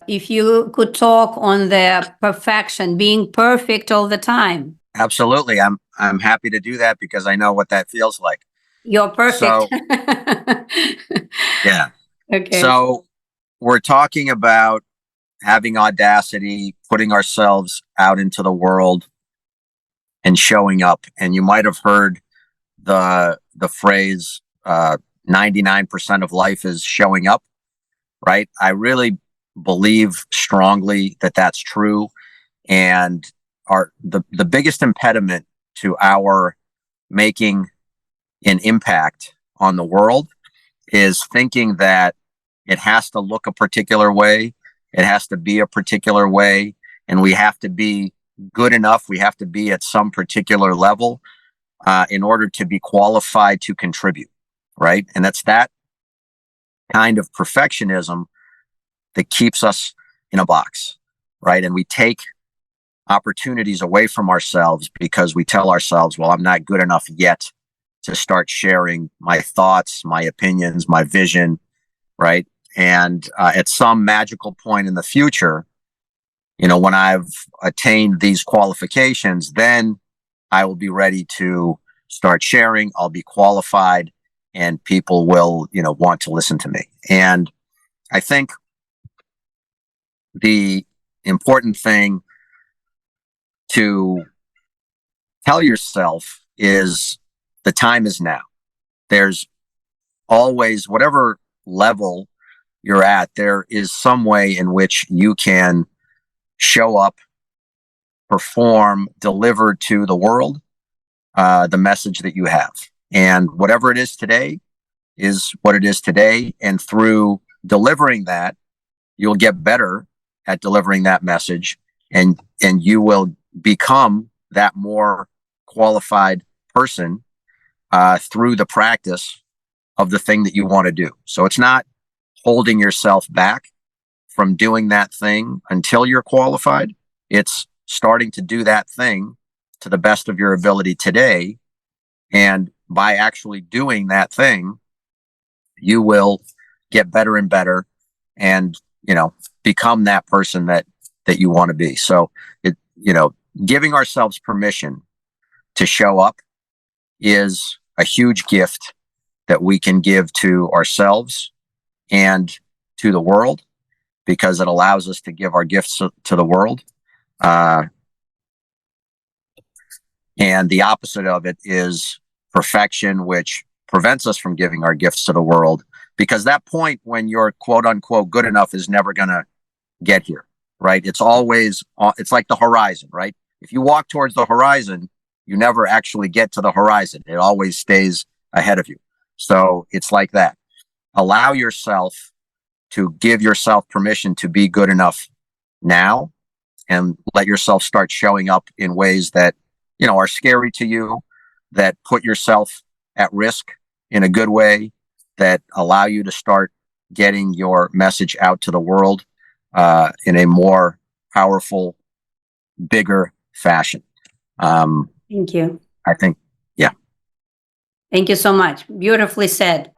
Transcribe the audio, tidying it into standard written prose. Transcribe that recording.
if you could talk on the perfection, being perfect all the time. Absolutely. I'm happy to do that because I know what that feels like. You're perfect. So, yeah. Okay. So we're talking about having audacity, putting ourselves out into the world and showing up. And you might have heard the phrase 99% of life is showing up, right? I really believe strongly that that's true. And the biggest impediment to our making an impact on the world is thinking that it has to look a particular way, it has to be a particular way, and we have to be good enough, we have to be at some particular level in order to be qualified to contribute, right? And that's that kind of perfectionism that keeps us in a box, right? And we take opportunities away from ourselves because we tell ourselves, well, I'm not good enough yet to start sharing my thoughts, my opinions, my vision, right? And at some magical point in the future, when I've attained these qualifications, then I will be ready to start sharing. I'll be qualified and people will, want to listen to me. And I think the important thing to tell yourself is the time is now. There's always, whatever level you're at, there is some way in which you can show up, perform, deliver to the world the message that you have. And whatever it is today is what it is today. And through delivering that, you'll get better at delivering that message, and you will become that more qualified person through the practice of the thing that you want to do. So it's not holding yourself back from doing that thing until you're qualified. It's starting to do that thing to the best of your ability today. And by actually doing that thing, you will get better and better and, become that person that you want to be. So giving ourselves permission to show up is a huge gift that we can give to ourselves and to the world, because it allows us to give our gifts to the world. And the opposite of it is perfection, which prevents us from giving our gifts to the world, because that point when you're quote unquote good enough is never going to get here, right? It's always, it's like the horizon, right? If you walk towards the horizon, you never actually get to the horizon. It always stays ahead of you. So it's like that. Allow yourself to give yourself permission to be good enough now, and let yourself start showing up in ways that, are scary to you, that put yourself at risk in a good way, that allow you to start getting your message out to the world in a more powerful, bigger fashion. Thank you. I think, yeah. Thank you so much. Beautifully said.